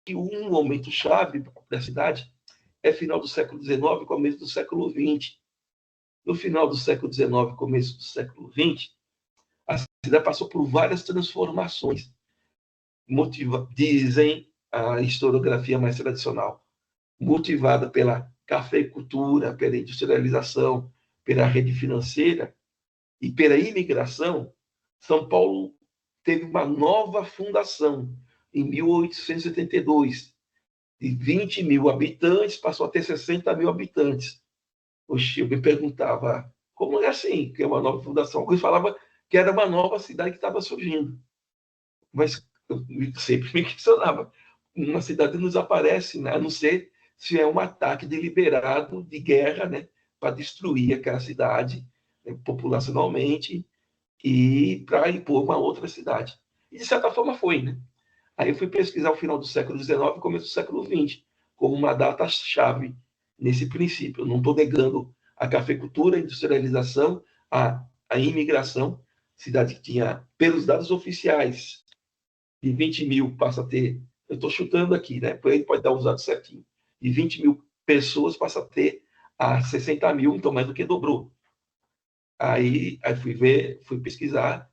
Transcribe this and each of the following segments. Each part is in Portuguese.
que um momento chave da cidade é final do século XIX, começo do século XX. No final do século XIX, começo do século XX, a cidade passou por várias transformações. Dizem a historiografia mais tradicional, motivada pela cafeicultura, pela industrialização, pela rede financeira e pela imigração, São Paulo teve uma nova fundação em 1872. De 20 mil habitantes, passou a ter 60 mil habitantes. O Chico me perguntava, como é assim, que é uma nova fundação? Alguns falavam que era uma nova cidade que estava surgindo. Mas eu sempre me questionava. Uma cidade não desaparece, né? A não ser se é um ataque deliberado de guerra, né? Para destruir aquela cidade, né? Populacionalmente, e para impor uma outra cidade. E, de certa forma, foi, né? Aí eu fui pesquisar o final do século XIX e começo do século XX, como uma data-chave nesse princípio. Eu não estou negando a cafeicultura, a industrialização, a imigração. Cidade que tinha, pelos dados oficiais, de 20 mil passa a ter, eu estou chutando aqui, né? Ele pode dar os dados certinho, de 20 mil pessoas passa a ter a 60 mil, então mais do que dobrou. Aí fui pesquisar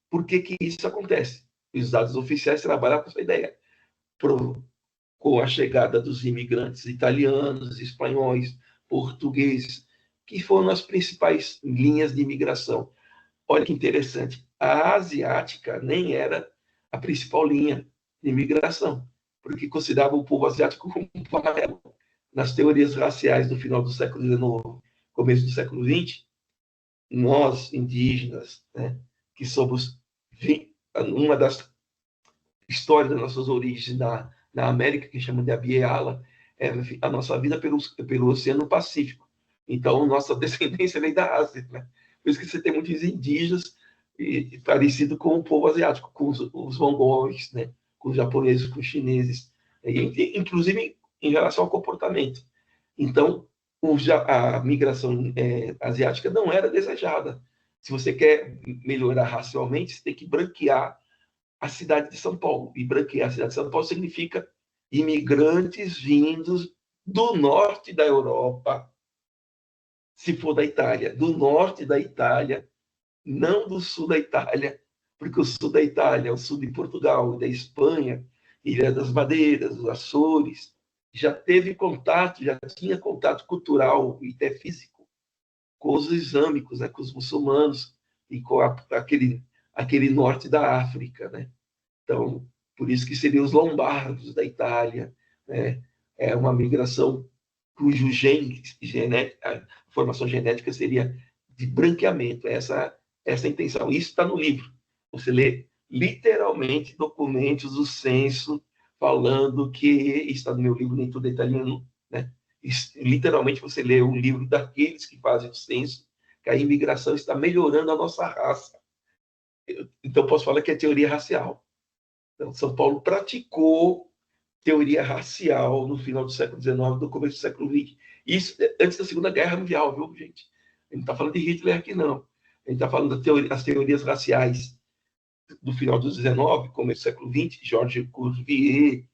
por que isso acontece. Os dados oficiais trabalham com essa ideia. Com a chegada dos imigrantes italianos, espanhóis, portugueses, que foram as principais linhas de imigração. Olha que interessante, a asiática nem era a principal linha de imigração, porque considerava o povo asiático como um amarelo. Nas teorias raciais do final do século XIX, começo do século XX, nós, indígenas, né, que somos uma das histórias das nossas origens na América, que chamam de Abiyala, é a nossa vida pelo Oceano Pacífico. Então, nossa descendência vem da Ásia. Né? Por isso que você tem muitos indígenas parecido com o povo asiático, com os mongóis, né? Com os japoneses, com os chineses, inclusive em relação ao comportamento. Então, a migração asiática não era desejada. Se você quer melhorar racialmente, você tem que branquear a cidade de São Paulo. E branquear a cidade de São Paulo significa imigrantes vindos do norte da Europa, se for da Itália, do norte da Itália, não do sul da Itália, porque o sul da Itália, o sul de Portugal, da Espanha, Ilha das Madeiras, os Açores, já teve contato, já tinha contato cultural e até físico com os islâmicos, né, com os muçulmanos e com aquele norte da África, né? Então, por isso que seriam os lombardos da Itália, né? É uma migração cujo a formação genética seria de branqueamento, essa intenção. Isso está no livro. Você lê literalmente documentos do censo falando que está no meu livro, nem tudo é italiano, né? Literalmente você lê um livro daqueles que fazem o censo, que a imigração está melhorando a nossa raça. Então, posso falar que é teoria racial. Então, São Paulo praticou teoria racial no final do século XIX, no começo do século XX. Isso antes da Segunda Guerra Mundial, viu, gente? A gente não está falando de Hitler aqui, não. A gente está falando das teorias raciais do final do XIX, começo do século XX, Georges Cuvier,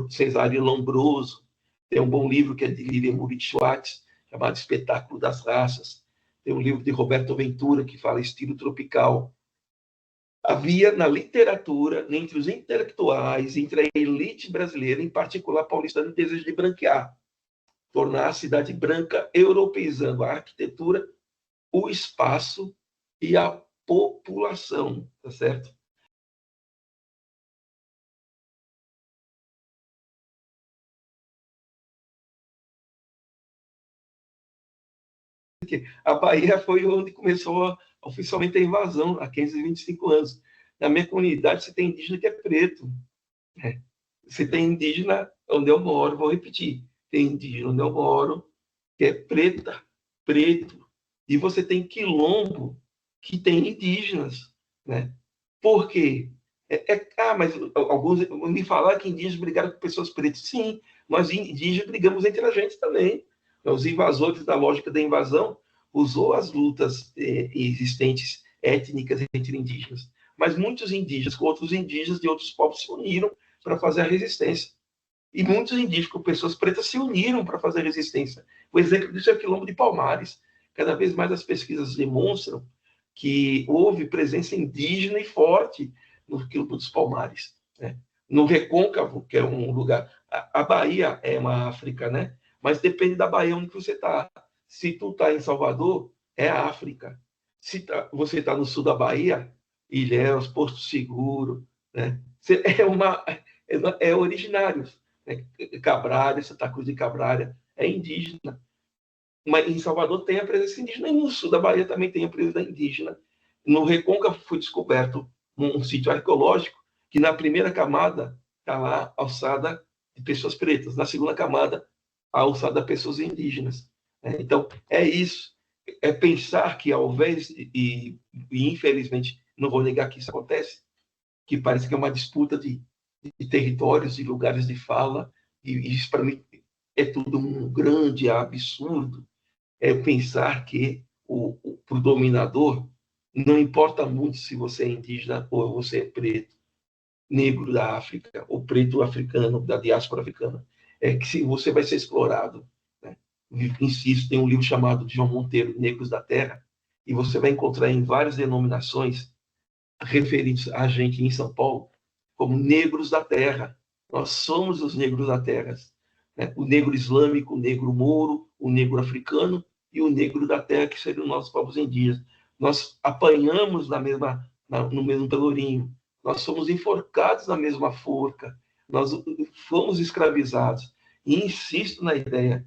Cesare Lombroso. Tem um bom livro que é de Lilian Murit-Schwartz, chamado Espetáculo das Raças. Tem um livro de Roberto Ventura, que fala estilo tropical. Havia na literatura, entre os intelectuais, entre a elite brasileira, em particular paulistana, o desejo de branquear, tornar a cidade branca, europeizando a arquitetura, o espaço e a população, tá certo? A Bahia foi onde começou oficialmente a invasão, há 525 anos. Na minha comunidade, você tem indígena que é preto. Né? Você tem indígena onde eu moro, vou repetir, tem indígena onde eu moro, que é preta, preto, e você tem quilombo que tem indígenas, né? Por quê? Mas alguns me falaram que indígenas brigaram com pessoas pretas. Sim, nós indígenas brigamos entre a gente também. Os invasores da lógica da invasão usou as lutas existentes étnicas entre indígenas. Mas muitos indígenas com outros indígenas de outros povos se uniram para fazer a resistência. E muitos indígenas, com pessoas pretas, se uniram para fazer resistência. O exemplo disso é o Quilombo de Palmares. Cada vez mais as pesquisas demonstram que houve presença indígena e forte no Quilombo dos Palmares, né? No Recôncavo, que é um lugar... A Bahia é uma África, né? Mas depende da Bahia onde você está. Se tu está em Salvador, é a África. Se você está no sul da Bahia, Ilhéus, Porto Seguro, né? É originários. Né? Cabrália, Santa Cruz de Cabrália, é indígena. Mas em Salvador tem a presença indígena e no sul da Bahia também tem a presença indígena. No Recôncavo foi descoberto um sítio arqueológico que na primeira camada está lá alçada de pessoas pretas, na segunda camada a alçada de pessoas indígenas. Então, é isso. É pensar que ao invés, e infelizmente não vou negar que isso acontece, que parece que é uma disputa de territórios e lugares de fala, e isso para mim é tudo um grande absurdo, é pensar que para o dominador não importa muito se você é indígena ou você é preto, negro da África, ou preto africano, da diáspora africana. É que se você vai ser explorado. Né? Insisto, tem um livro chamado de João Monteiro, Negros da Terra, e você vai encontrar em várias denominações referidos a gente em São Paulo como negros da terra. Nós somos os negros da terra. Né? O negro islâmico, o negro mouro, o negro africano e o negro da terra, que seriam nossos povos indígenas. Nós apanhamos no mesmo pelourinho, nós somos enforcados na mesma forca, nós fomos escravizados. E insisto na ideia,